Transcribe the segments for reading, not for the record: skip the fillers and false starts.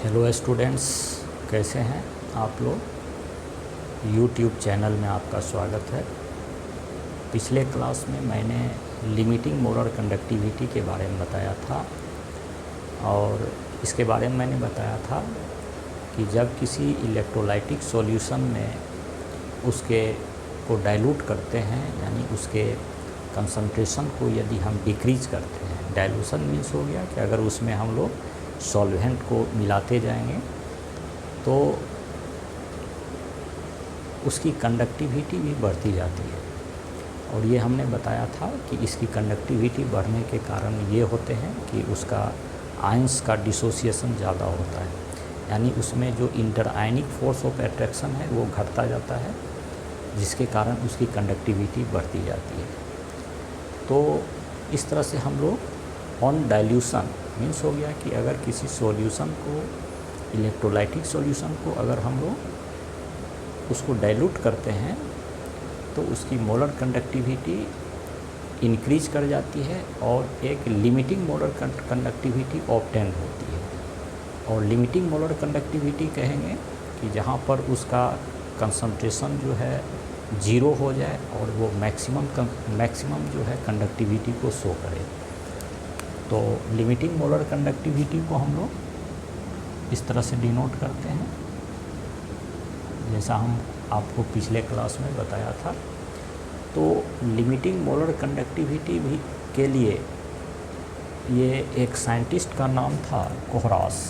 Hello students, कैसे हैं आप लोग। यूट्यूब चैनल में आपका स्वागत है। पिछले क्लास में मैंने लिमिटिंग मोलर कंडक्टिविटी के बारे में बताया था और इसके बारे में मैंने बताया था कि जब किसी इलेक्ट्रोलाइटिक सॉल्यूशन में उसके को डाइल्यूट करते हैं, यानी उसके कंसंट्रेशन को यदि हम डिक्रीज करते हैं, डाइल्यूशन मीन्स हो गया कि अगर उसमें हम लोग सॉल्वेंट को मिलाते जाएंगे तो उसकी कंडक्टिविटी भी बढ़ती जाती है। और ये हमने बताया था कि इसकी कंडक्टिविटी बढ़ने के कारण ये होते हैं कि उसका आयंस का डिसोसिएशन ज़्यादा होता है, यानी उसमें जो inter ionic force of attraction है वो घटता जाता है, जिसके कारण उसकी कंडक्टिविटी बढ़ती जाती है। तो इस तरह से हम लोग ऑन डाइल्यूशन मीन्स हो गया कि अगर किसी सॉल्यूशन को, इलेक्ट्रोलाइटिक सॉल्यूशन को अगर हम लोग उसको डाइल्यूट करते हैं तो उसकी मोलर कंडक्टिविटी इंक्रीज कर जाती है और एक लिमिटिंग मोलर कंडक्टिविटी ऑब्टेन होती है। और लिमिटिंग मोलर कंडक्टिविटी कहेंगे कि जहाँ पर उसका कंसंट्रेशन जो है ज़ीरो हो जाए और वो मैक्सिमम जो है कंडक्टिविटी को शो करे। तो लिमिटिंग मोलर कंडक्टिविटी को हम लोग इस तरह से डिनोट करते हैं, जैसा हम आपको पिछले क्लास में बताया था। तो लिमिटिंग मोलर कंडक्टिविटी भी के लिए ये एक साइंटिस्ट का नाम था कोहरास।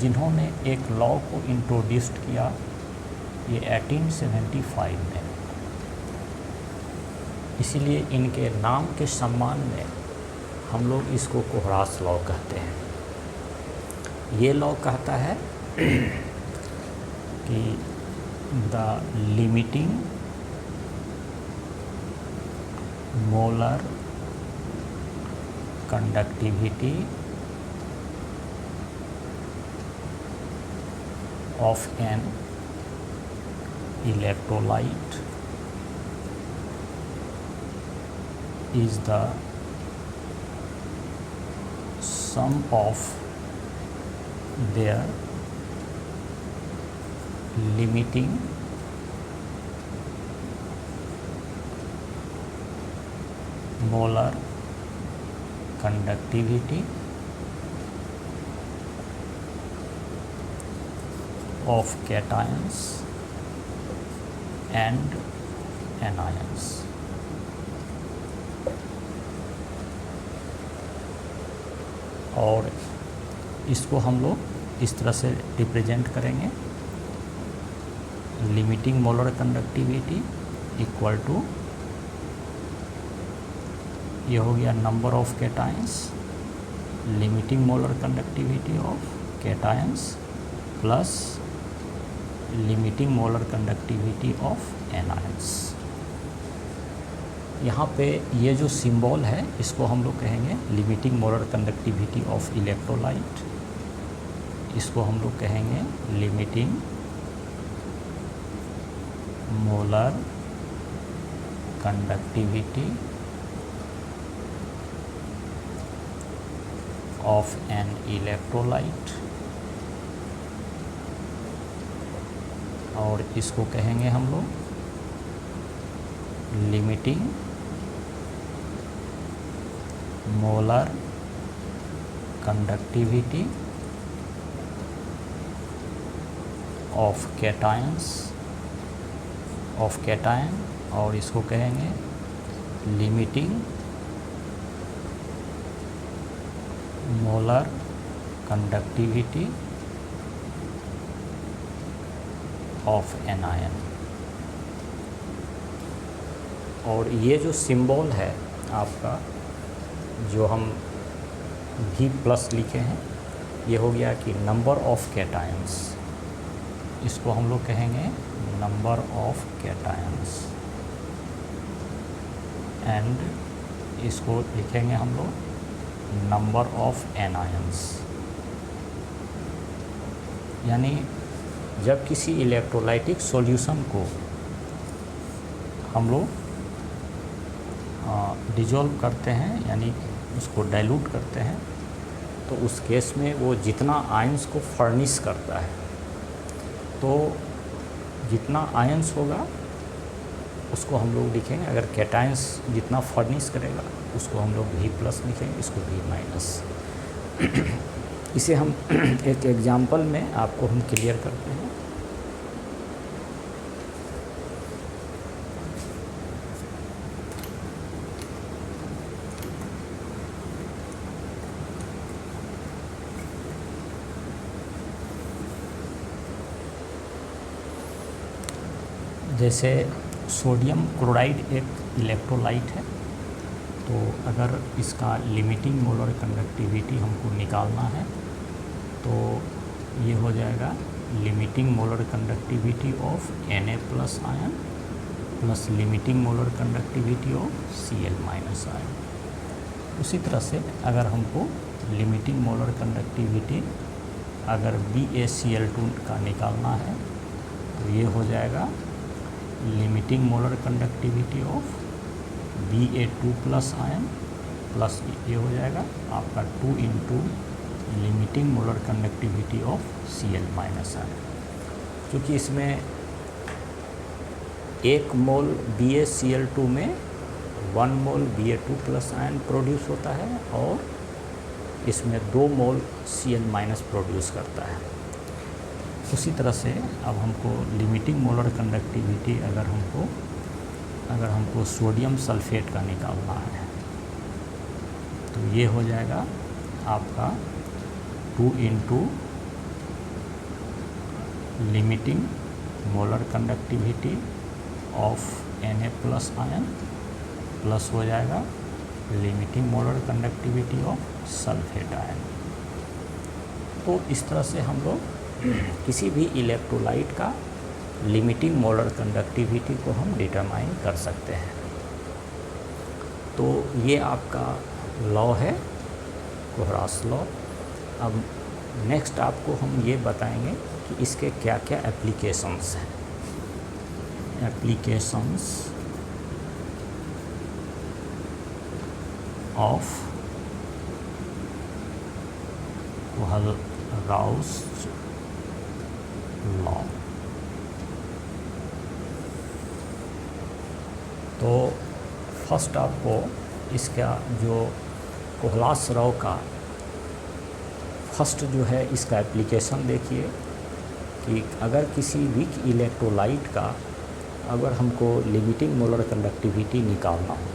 जिन्होंने एक लॉ को इंट्रोड्यूस किया ये 1875 में। इसीलिए इनके नाम के सम्मान में हम लोग इसको कोहरास लॉ कहते हैं। ये लॉ कहता है कि the limiting molar conductivity of an electrolyte is the sum of their limiting molar conductivity of cations and anions। और इसको हम लोग इस तरह से रिप्रेजेंट करेंगे, limiting molar conductivity equal to, ये हो गया number of cations, limiting molar conductivity of cations plus limiting molar conductivity of anions. यहाँ पे ये जो सिंबल है इसको हम लोग कहेंगे limiting molar conductivity of electrolyte, इसको हम लोग कहेंगे limiting molar conductivity of an electrolyte, और इसको कहेंगे हम लोग limiting molar conductivity of cations cation, और इसको कहेंगे limiting molar conductivity of anion. और ये जो सिंबल है आपका, जो हम भी प्लस लिखे हैं, ये हो गया कि नंबर ऑफ कैटायंस, इसको हम लोग कहेंगे नंबर ऑफ कैटायंस, एंड इसको लिखेंगे हम लोग नंबर ऑफ एनायंस। यानी जब किसी इलेक्ट्रोलाइटिक सॉल्यूशन को हम लोग डिजोल्व करते हैं यानी उसको डाइल्यूट करते हैं, तो उस केस में वो जितना आयंस को फर्निश करता है, तो जितना आयंस होगा उसको हम लोग लिखेंगे, अगर कैटायंस जितना फर्निश करेगा उसको हम लोग V+ लिखेंगे, इसको V-। इसे हम एक एग्जांपल में आपको हम क्लियर करते हैं। जैसे सोडियम क्लोराइड एक इलेक्ट्रोलाइट है, तो अगर इसका लिमिटिंग मोलर कंडक्टिविटी हमको निकालना है तो ये हो जाएगा limiting molar conductivity of Na+ ion plus limiting molar conductivity of Cl- ion. उसी तरह से अगर हमको लिमिटिंग मोलर कंडक्टिविटी अगर BaCl2 का निकालना है तो ये हो जाएगा limiting molar conductivity of Ba2+ ion plus ये हो जाएगा आपका 2 into limiting molar conductivity of Cl- ion. क्योंकि इसमें 1 मोल BaCl2 में 1 मोल Ba2+ आयन प्रोड्यूस होता है और इसमें 2 मोल Cl- प्रोड्यूस करता है। उसी तरह से अब हमको लिमिटिंग मोलर कंडक्टिविटी अगर हमको सोडियम सल्फेट का निकालना है तो ये हो जाएगा आपका 2 into limiting molar conductivity of Na+ ion plus हो जाएगा limiting molar conductivity of sulphate ion. तो इस तरह से हम लोग किसी भी इलेक्ट्रोलाइट का लिमिटिंग मोलर कंडक्टिविटी को हम डिटरमाइन कर सकते हैं। तो ये आपका लॉ है, कोहरास लॉ। अब नेक्स्ट आपको हम ये बताएंगे कि इसके क्या क्या एप्लीकेशंस हैं। एप्लीकेशंस ऑफ कोहरास लॉ। तो फर्स्ट आपको इसका जो कोहरास लॉ का फर्स्ट जो है इसका एप्लीकेशन देखिए कि अगर किसी वीक इलेक्ट्रोलाइट का अगर हमको लिमिटिंग मोलर कंडक्टिविटी निकालना हो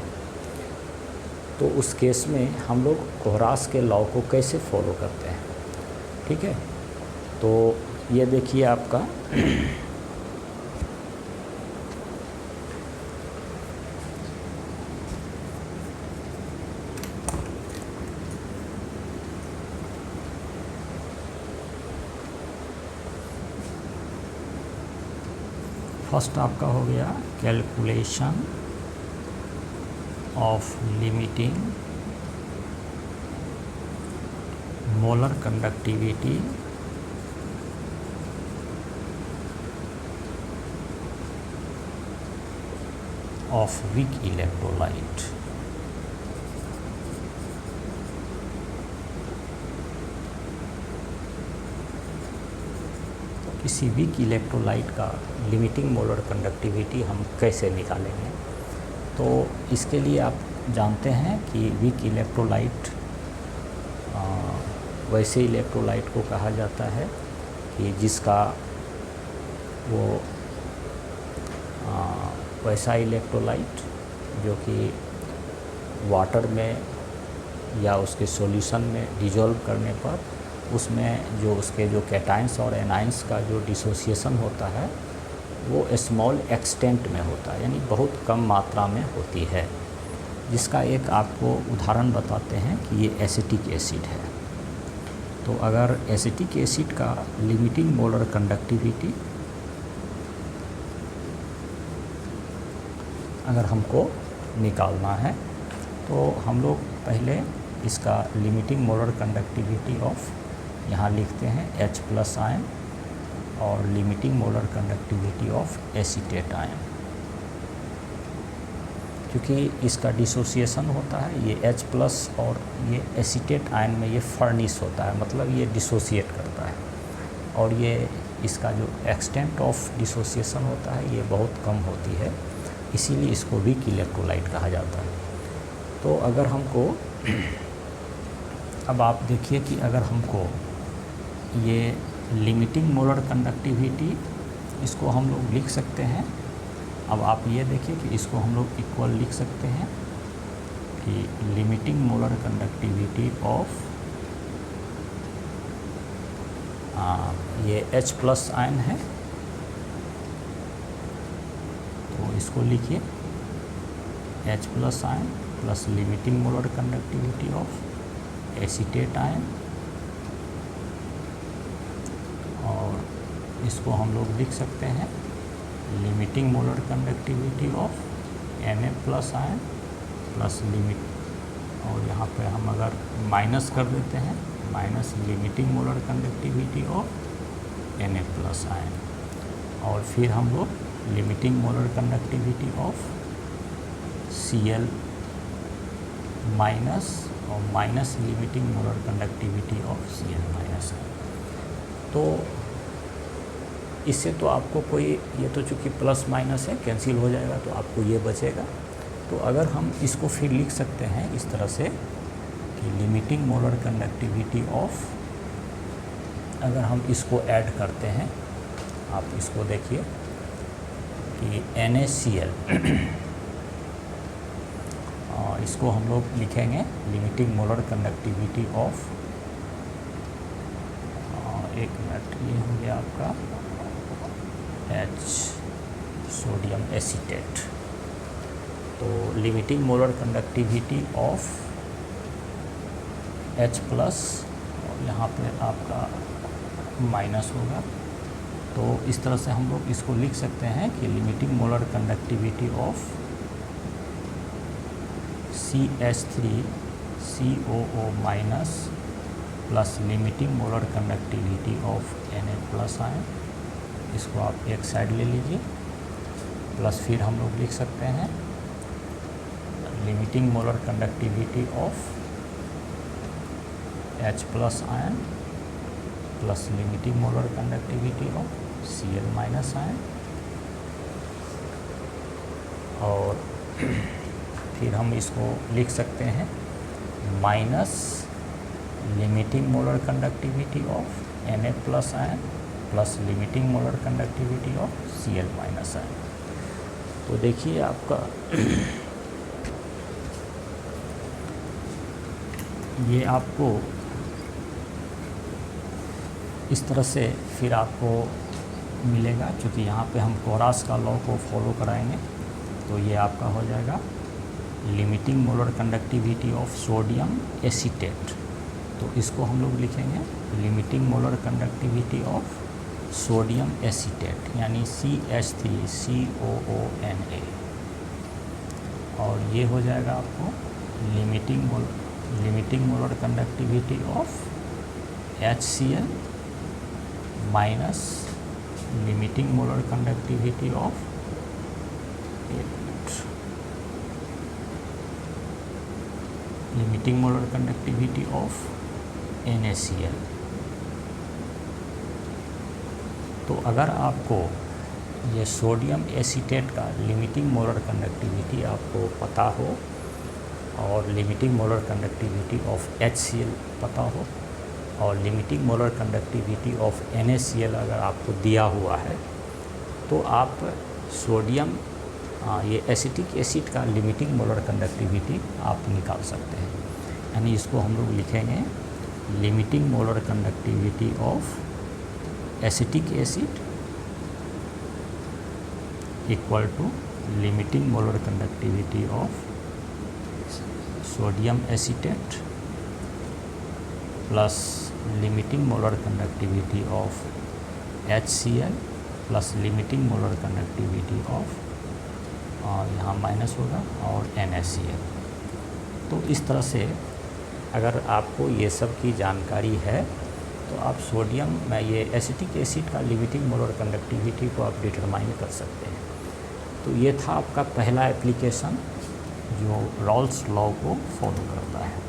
तो उस केस में हम लोग कोहरास के लॉ को कैसे फॉलो करते हैं। ठीक है, तो ये देखिए आपका फर्स्ट आपका हो गया calculation of limiting molar conductivity of weak electrolyte. किसी वीक इलेक्ट्रोलाइट का लिमिटिंग मोलर कंडक्टिविटी हम कैसे निकालेंगे। तो इसके लिए आप जानते हैं कि वीक इलेक्ट्रोलाइट वैसे इलेक्ट्रोलाइट को कहा जाता है कि जिसका वो वैसा इलेक्ट्रोलाइट जो कि वाटर में या उसके सॉल्यूशन में डिजोल्व करने पर उसमें जो उसके जो कैटायंस और एनायंस का जो डिसोसिएशन होता है वो स्मॉल एक्सटेंट में होता है, यानी बहुत कम मात्रा में होती है। जिसका एक आपको उदाहरण बताते हैं कि ये एसिटिक एसिड है। तो अगर एसिटिक एसिड का लिमिटिंग मोलर कंडक्टिविटी अगर हमको निकालना है तो हम लोग पहले इसका लिमिटिंग मोलर कंडक्टिविटी ऑफ यहाँ लिखते हैं H+ आयन और limiting molar conductivity of acetate ion. क्योंकि इसका डिसोसिएशन होता है, ये H+ और ये एसीटेट आयन में ये फर्निश होता है, मतलब ये डिसोसिएट करता है, और ये इसका जो एक्सटेंट ऑफ डिसोसिएशन होता है ये बहुत कम होती है, इसीलिए इसको वीक इलेक्ट्रोलाइट कहा जाता है। तो अगर हमको अब आप देखिए कि अगर हमको ये लिमिटिंग मोलर कंडक्टिविटी, इसको हम लोग लिख सकते हैं। अब आप ये देखिए कि इसको हम लोग इक्वल लिख सकते हैं कि लिमिटिंग मोलर कंडक्टिविटी ऑफ ये H+ आयन है, तो इसको लिखिए H+ ion plus limiting molar conductivity of acetate ion, और इसको हम लोग लिख सकते हैं limiting molar conductivity of Na+ ion plus limit, और यहाँ पे हम अगर माइनस कर देते हैं minus limiting molar conductivity of Na+ ion, और फिर हम लोग limiting molar conductivity of Cl minus और minus limiting molar conductivity of Cl minus है। तो इससे तो आपको कोई, ये तो चूँकि प्लस माइनस है कैंसिल हो जाएगा, तो आपको ये बचेगा। तो अगर हम इसको फिर लिख सकते हैं इस तरह से कि लिमिटिंग मोलर कंडक्टिविटी ऑफ, अगर हम इसको ऐड करते हैं, आप इसको देखिए कि NaCl और इसको हम लोग लिखेंगे लिमिटिंग मोलर कंडक्टिविटी ऑफ, एक मिनट, ये हो गया आपका H सोडियम एसीटेट। तो limiting molar conductivity of H+, और यहाँ पे आपका माइनस होगा। तो इस तरह से हम लोग इसको लिख सकते हैं कि limiting molar conductivity of CH3COO minus plus limiting molar conductivity of Na+ ion, इसको आप एक साइड ले लीजिए, प्लस फिर हम लोग लिख सकते हैं limiting molar conductivity of H+ ion plus limiting molar conductivity of Cl minus ion, और फिर हम इसको लिख सकते हैं minus limiting molar conductivity of Na+ ion plus limiting molar conductivity of Cl minus ion. तो देखिए आपका ये आपको इस तरह से फिर आपको मिलेगा, क्योंकि यहाँ पे हम कोरास का लॉ को फॉलो कराएंगे। तो ये आपका हो जाएगा limiting molar conductivity of sodium acetate, तो इसको हम लोग लिखेंगे limiting molar conductivity of sodium acetate, यानी CH3COONa, और ये हो जाएगा आपको limiting molar conductivity of HCl minus limiting molar conductivity of limiting molar conductivity of NaCl। तो अगर आपको ये सोडियम एसीटेट का लिमिटिंग मोलर कंडक्टिविटी आपको पता हो और limiting molar conductivity of HCl पता हो और limiting molar conductivity of NaCl अगर आपको दिया हुआ है, तो आप सोडियम ये एसिटिक एसिड का लिमिटिंग मोलर कंडक्टिविटी आप निकाल सकते हैं। यानी इसको हम लोग लिखेंगे limiting molar conductivity of acetic acid equal to limiting molar conductivity of sodium acetate plus limiting molar conductivity of HCl plus limiting molar conductivity of यहाँ माइनस होगा और NaCl। तो इस तरह से अगर आपको ये सब की जानकारी है तो आप सोडियम में ये एसिटिक एसिड का लिमिटिंग मोलर कंडक्टिविटी को आप डिटरमाइन कर सकते हैं। तो ये था आपका पहला एप्लीकेशन जो रॉल्स लॉ को फॉलो करता है।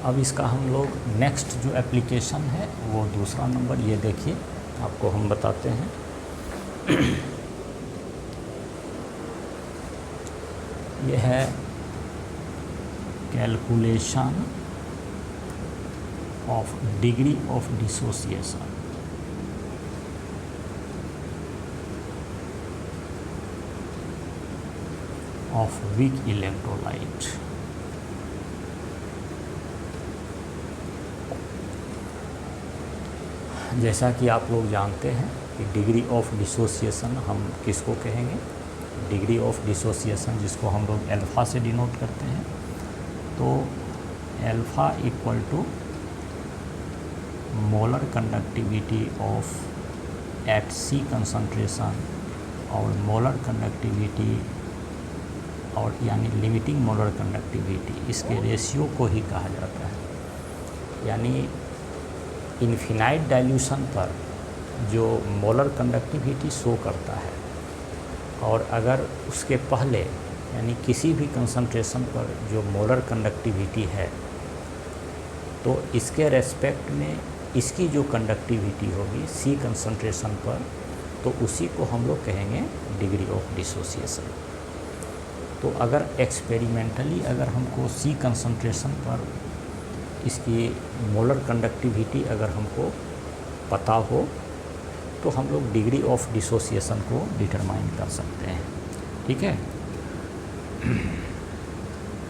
अब इसका हम लोग नेक्स्ट जो एप्लीकेशन है वो दूसरा नंबर, ये देखिए आपको हम बताते हैं। ये है calculation of degree of dissociation. Of weak electrolyte. जैसा कि आप लोग जानते हैं कि डिग्री ऑफ डिसोसिएशन हम किसको कहेंगे, डिग्री ऑफ डिसोसिएशन जिसको हम लोग अल्फ़ा से डिनोट करते हैं। तो alpha equal to molar conductivity of at C concentration और मोलर कंडक्टिविटी और यानी लिमिटिंग मोलर कंडक्टिविटी, इसके रेशियो को ही कहा जाता है। यानी इन्फिनाइट डाइल्यूशन पर जो मोलर कंडक्टिविटी शो करता है और अगर उसके पहले यानी किसी भी कंसंट्रेशन पर जो मोलर कंडक्टिविटी है तो इसके रेस्पेक्ट में इसकी जो कंडक्टिविटी होगी सी कंसंट्रेशन पर, तो उसी को हम लोग कहेंगे डिग्री ऑफ डिसोसिएशन। तो अगर एक्सपेरिमेंटली अगर हमको सी कंसंट्रेशन पर इसकी मोलर कंडक्टिविटी अगर हमको पता हो तो हम लोग डिग्री ऑफ डिसोसिएशन को डिटरमाइन कर सकते हैं। ठीक है,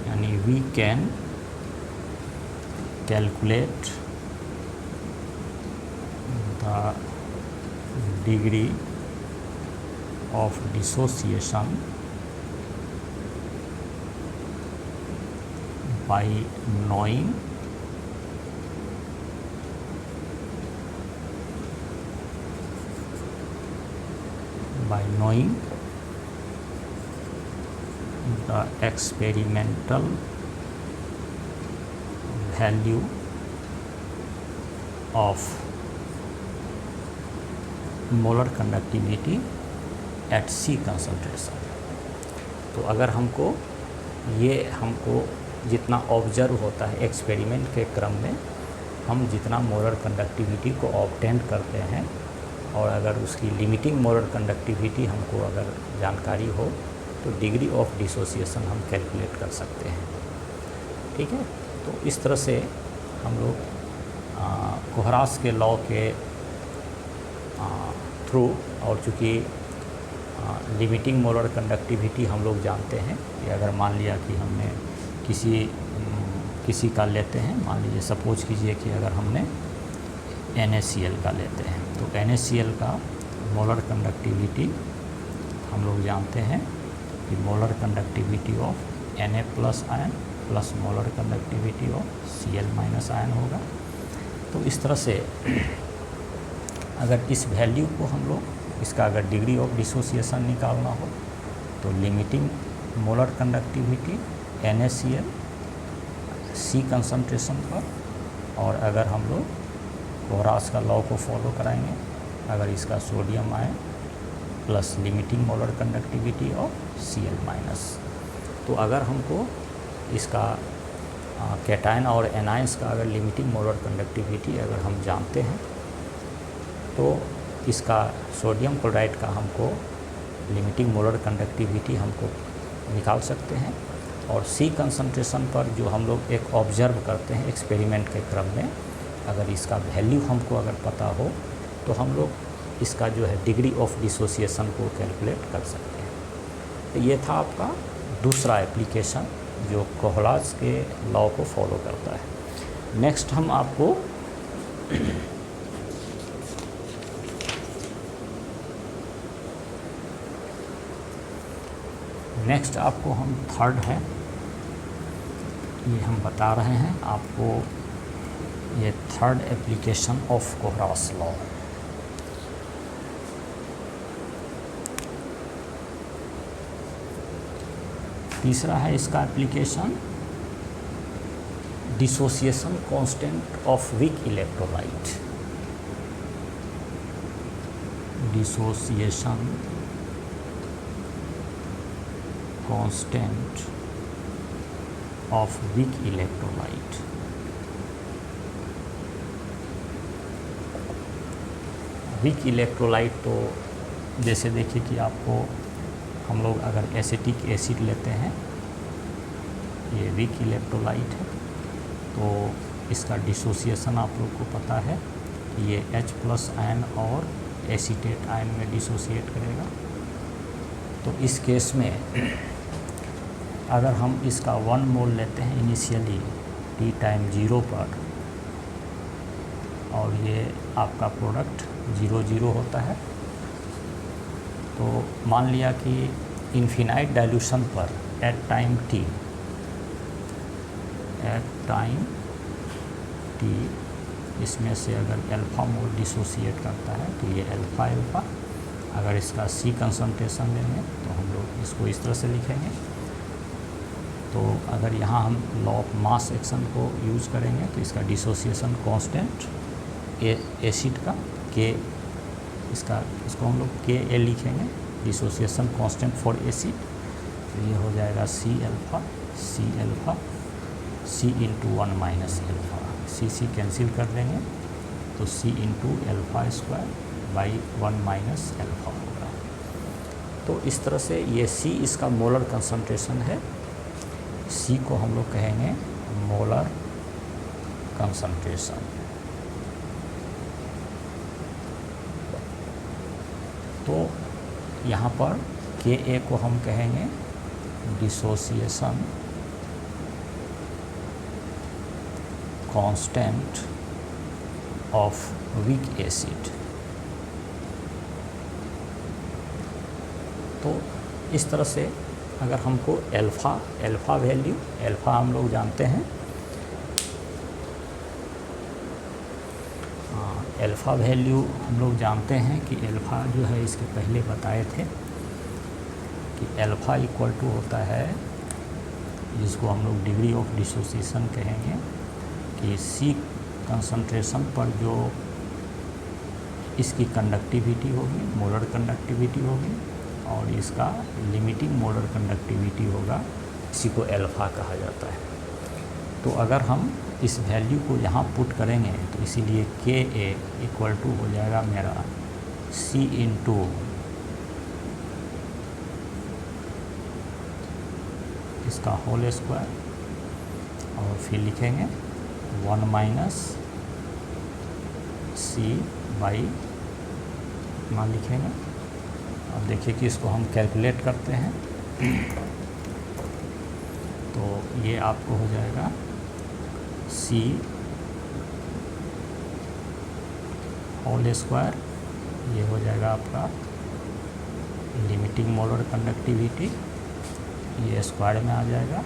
यानी we can calculate the degree of dissociation by knowing the experimental value of molar conductivity at C concentration। तो अगर हमको जितना ऑब्जर्व होता है एक्सपेरिमेंट के क्रम में, हम जितना मोलर कंडक्टिविटी को ऑब्टेन करते हैं और अगर उसकी लिमिटिंग मोलर कंडक्टिविटी हमको अगर जानकारी हो तो डिग्री ऑफ डिसोसिएशन हम कैलकुलेट कर सकते हैं। ठीक है, तो इस तरह से हम लोग कोहरास के लॉ के थ्रू, और चूँकि लिमिटिंग मोलर कंडक्टिविटी हम लोग जानते हैं कि अगर मान लिया कि हमने किसी का लेते हैं, मान लीजिए सपोज कीजिए कि अगर हमने NaCl का लेते हैं तो NaCl का मोलर कंडक्टिविटी हम लोग जानते हैं कि molar conductivity of Na plus ion plus molar conductivity of Cl minus ion होगा। तो इस तरह से अगर इस वैल्यू को हम लोग इसका अगर डिग्री ऑफ डिसोसिएशन निकालना हो तो लिमिटिंग मोलर कंडक्टिविटी NaCl सी कंसंट्रेशन पर, और अगर हम लोग कोहरास का लॉ को फॉलो कराएंगे, अगर इसका sodium ion plus limiting molar conductivity of Cl minus, तो अगर हमको इसका कैटायन और एनायंस का अगर लिमिटिंग मोलर कंडक्टिविटी अगर हम जानते हैं तो इसका सोडियम क्लोराइड का हमको लिमिटिंग मोलर कंडक्टिविटी हमको निकाल सकते हैं। और सी कंसंट्रेशन पर जो हम लोग एक ऑब्जर्व करते हैं एक्सपेरिमेंट के क्रम में, अगर इसका वैल्यू हमको अगर पता हो तो हम लोग इसका जो है डिग्री ऑफ डिसोसिएशन को कैलकुलेट कर सकते हैं। तो ये था आपका दूसरा एप्लीकेशन जो कोहरास के लॉ को फॉलो करता है। नेक्स्ट हम आपको नेक्स्ट आपको हम थर्ड है ये हम बता रहे हैं आपको, ये थर्ड एप्लीकेशन ऑफ कोहरास लॉ। तीसरा है इसका application dissociation constant of weak electrolyte. dissociation constant of weak electrolyte। Weak electrolyte तो जैसे देखिए कि आपको हम लोग अगर एसिटिक एसिड लेते हैं, ये वीक इलेक्ट्रोलाइट है, तो इसका डिसोसिएशन आप लोग को पता है कि ये H+ आयन और एसीटेट आयन में डिसोसिएट करेगा। तो इस केस में अगर हम इसका 1 मोल लेते हैं इनिशियली T टाइम 0 पर, और ये आपका प्रोडक्ट 0 होता है, तो मान लिया कि इन्फिनाइट डाइल्यूशन पर एट टाइम t इसमें से अगर अल्फ़ा मोल डिसोसिएट करता है तो ये अल्फ़ा। अगर इसका C कंसंट्रेशन लेंगे तो हम लोग इसको इस तरह से लिखेंगे। तो अगर यहाँ हम लॉ ऑफ मास एक्शन को यूज़ करेंगे तो इसका डिसोसिएशन कांस्टेंट एसिड का के, इसको हम लोग Ka लिखेंगे, डिसोसिएशन कांस्टेंट फॉर एसिड। तो ये हो जाएगा C alpha C into 1 minus alpha, C cancel कर देंगे तो C into alpha square by 1 minus alpha होगा। तो इस तरह से ये C इसका मोलर कंसंट्रेशन है। C को हम लोग कहेंगे मोलर कंसंट्रेशन। तो यहाँ पर Ka को हम कहेंगे dissociation constant of weak acid. तो इस तरह से अगर हमको अल्फ़ा वैल्यू, अल्फ़ा हम लोग जानते हैं, अल्फ़ा वैल्यू हम लोग जानते हैं कि अल्फ़ा जो है इसके पहले बताए थे कि अल्फ़ा इक्वल टू होता है, जिसको हम लोग डिग्री ऑफ डिसोसिएशन कहेंगे, कि C कंसंट्रेशन पर जो इसकी कंडक्टिविटी होगी, मोलर कंडक्टिविटी होगी, और इसका लिमिटिंग मोलर कंडक्टिविटी होगा, इसी को अल्फ़ा कहा जाता है। तो अगर हम इस वैल्यू को यहाँ पुट करेंगे तो इसीलिए Ka इक्वल टू हो जाएगा मेरा C इंटू इसका होल स्क्वायर, और फिर लिखेंगे 1 माइनस C बाई मान लिखेंगे। अब देखिए कि इसको हम कैलकुलेट करते हैं तो ये आपको हो जाएगा C होल स्क्वायर, ये हो जाएगा आपका लिमिटिंग मोलर कंडक्टिविटी, ये स्क्वायर में आ जाएगा,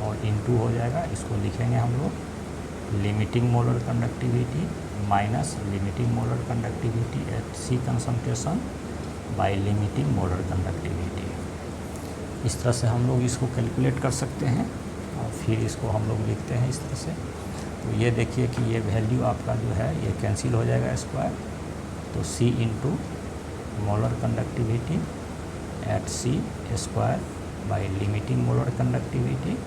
और इनटू हो जाएगा, इसको लिखेंगे हम लोग limiting molar conductivity minus limiting molar conductivity at C concentration by limiting molar conductivity. इस तरह से हम लोग इसको कैलकुलेट कर सकते हैं, और फिर इसको हम लोग लिखते हैं इस तरह से। तो ये देखिए कि ये वैल्यू आपका जो है ये कैंसिल हो जाएगा स्क्वायर, तो C into molar conductivity at C square by limiting molar conductivity,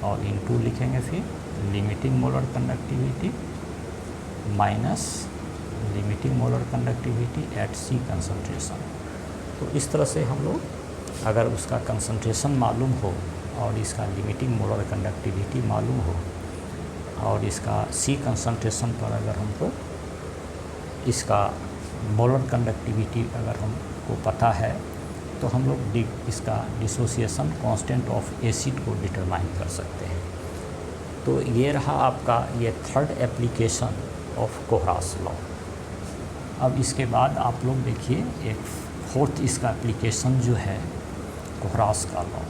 और इनटू लिखेंगे फिर limiting molar conductivity minus limiting molar conductivity at C concentration. तो इस तरह से हम लोग अगर उसका कंसंट्रेशन मालूम हो और इसका लिमिटिंग मोलर कंडक्टिविटी मालूम हो और इसका C कंसंट्रेशन पर अगर हमको इसका मोलर कंडक्टिविटी अगर हमको पता है तो हम लोग इसका डिसोसिएशन कांस्टेंट ऑफ एसिड को डिटरमाइन कर सकते हैं। तो ये रहा आपका ये थर्ड एप्लीकेशन ऑफ कोहरास लॉ। अब इसके बाद आप लोग देखिए एक फोर्थ इसका एप्लीकेशन जो है कोहरास का लॉ।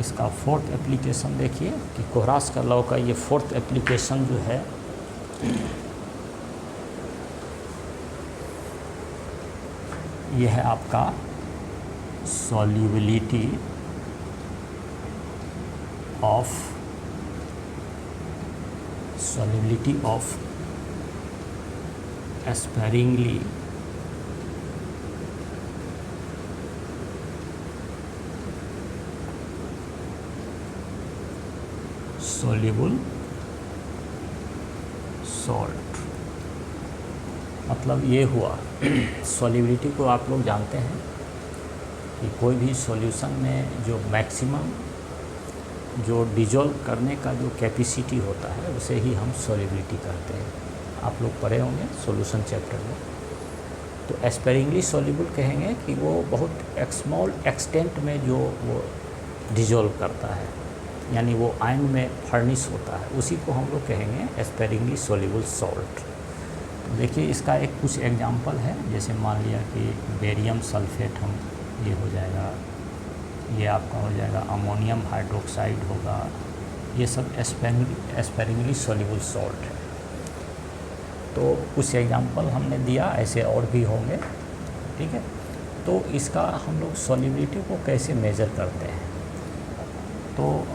इसका फोर्थ एप्लीकेशन देखिए कि कोहरास का लॉ का ये फोर्थ एप्लीकेशन जो है ये है आपका solubility of sparingly soluble salt। मतलब ये हुआ सॉल्युबिलिटी को आप लोग जानते हैं कि कोई भी सॉल्यूशन में जो मैक्सिमम जो डिजोल्व करने का जो कैपेसिटी होता है उसे ही हम सॉल्युबिलिटी कहते हैं। आप लोग पढ़े होंगे सॉल्यूशन चैप्टर में। तो एस्पेरिंगली सॉल्युबल कहेंगे कि वो बहुत स्मॉल एक्सटेंट में जो वो डिजोल्व करता है, यानी वो आयन में फर्निश होता है, उसी को हम लोग कहेंगे एस्पेरिंगली सॉल्युबल सॉल्ट। तो देखिए इसका एक कुछ एग्जांपल है, जैसे मान लिया कि बेरियम सल्फेट, हम ये हो जाएगा, ये आपका हो जाएगा अमोनियम हाइड्रोक्साइड होगा, ये सब एस्पेरिंगली सॉल्युबल सॉल्ट है। तो कुछ एग्जांपल हमने दिया, ऐसे और भी होंगे, ठीक है। तो इसका हम लोग सॉल्युबिलिटी को कैसे मेज़र करते हैं, तो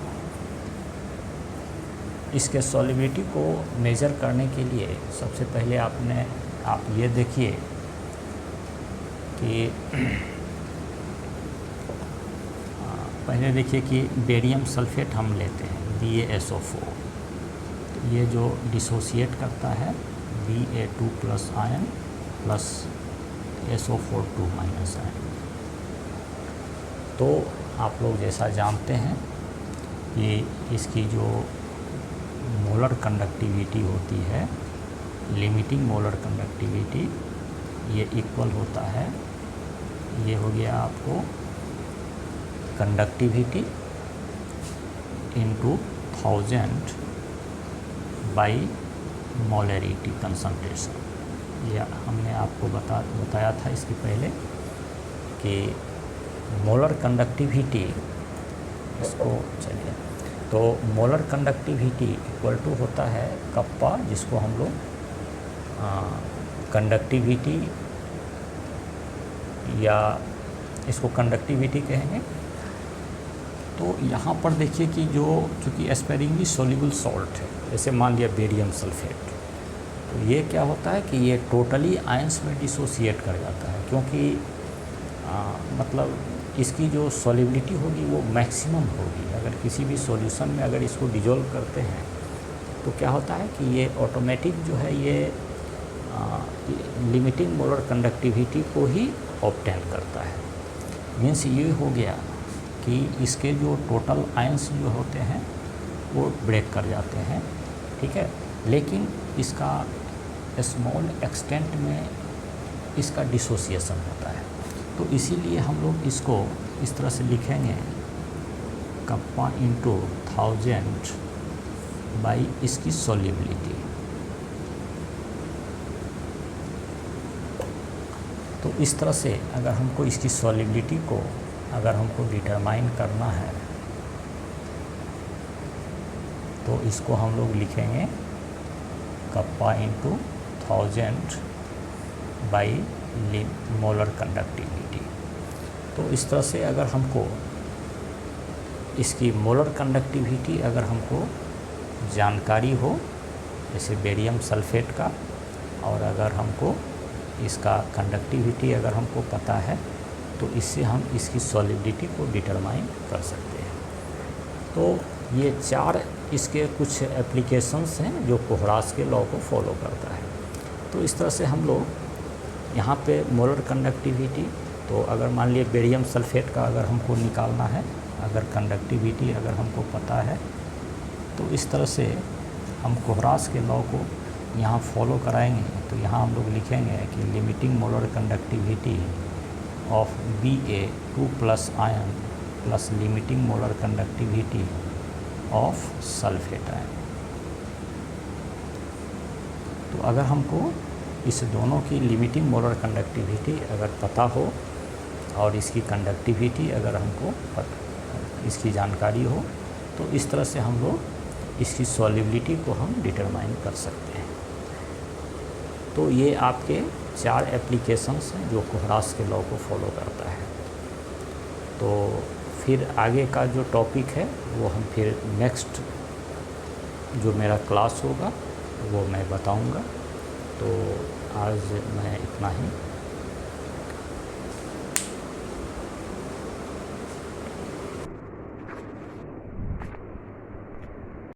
इसके सॉल्युबिलिटी को मेज़र करने के लिए सबसे पहले आप ये देखिए कि पहले देखिए कि बेरियम सल्फेट हम लेते हैं BaSO4, तो ये जो डिसोसिएट करता है Ba2 plus ion plus SO4 2 minus ion. तो आप लोग जैसा जानते हैं कि इसकी जो मोलर कंडक्टिविटी होती है, लिमिटिंग मोलर कंडक्टिविटी, ये इक्वल होता है, ये हो गया आपको conductivity into 1000 by molarity concentration. यह हमने आपको बताया था इसके पहले कि मोलर कंडक्टिविटी, इसको चलिए, तो मोलर कंडक्टिविटी इक्वल टू होता है कप्पा, जिसको हम लोग कंडक्टिविटी या इसको कंडक्टिविटी कहेंगे। तो यहाँ पर देखिए कि जो चूँकि एस्पेरिंगली सॉल्युबल सॉल्ट है, जैसे मान लिया बेरियम सल्फेट, तो ये क्या होता है कि ये टोटली आयंस में डिसोसिएट कर जाता है, क्योंकि मतलब इसकी जो सॉल्युबिलिटी होगी वो मैक्सिमम होगी। अगर किसी भी सॉल्यूशन में अगर इसको डिजोल्व करते हैं तो क्या होता है कि ये ऑटोमेटिक जो है ये लिमिटिंग मोलर कंडक्टिविटी को ही ऑब्टेन करता है। मीन्स ये हो गया कि इसके जो टोटल आयंस जो होते हैं वो ब्रेक कर जाते हैं, ठीक है, लेकिन इसका स्मॉल एक्सटेंट में इसका डिसोसिएशन होता है। तो इसीलिए हम लोग इसको इस तरह से लिखेंगे कप्पा इंटू 1000 बाई इसकी सॉल्युबिलिटी। तो इस तरह से अगर हमको इसकी सॉल्युबिलिटी को अगर हमको डिटरमाइन करना है तो इसको हम लोग लिखेंगे kappa into 1000 by molar conductivity. तो इस तरह से अगर हमको इसकी मोलर कंडक्टिविटी अगर हमको जानकारी हो, जैसे बेरियम सल्फेट का, और अगर हमको इसका कंडक्टिविटी अगर हमको पता है, तो इससे हम इसकी सॉल्युबिलिटी को डिटरमाइन कर सकते हैं। तो ये 4 इसके कुछ एप्लीकेशंस हैं जो कोहरास के लॉ को फॉलो करता है। तो इस तरह से हम लोग यहाँ पे मोलर कंडक्टिविटी, तो अगर मान लिए बेरियम सल्फेट का अगर हमको निकालना है, अगर कंडक्टिविटी अगर हमको पता है, तो इस तरह से हम कोहरास के लॉ को यहाँ फॉलो कराएंगे। तो यहाँ हम लोग लिखेंगे कि limiting molar conductivity of Ba2 plus ion plus limiting molar conductivity of sulphate ion. तो अगर हमको इस दोनों की लिमिटिंग मोलर कंडक्टिविटी अगर पता हो और इसकी कंडक्टिविटी अगर हमको इसकी जानकारी हो, तो इस तरह से हम लोग इसकी सॉल्युबिलिटी को हम डिटरमाइन कर सकते हैं। तो ये आपके 4 एप्लीकेशंस हैं जो कोहरास के लॉ को फॉलो करता है। तो फिर आगे का जो टॉपिक है वो हम फिर नेक्स्ट जो मेरा क्लास होगा वो मैं बताऊंगा। तो आज मैं इतना ही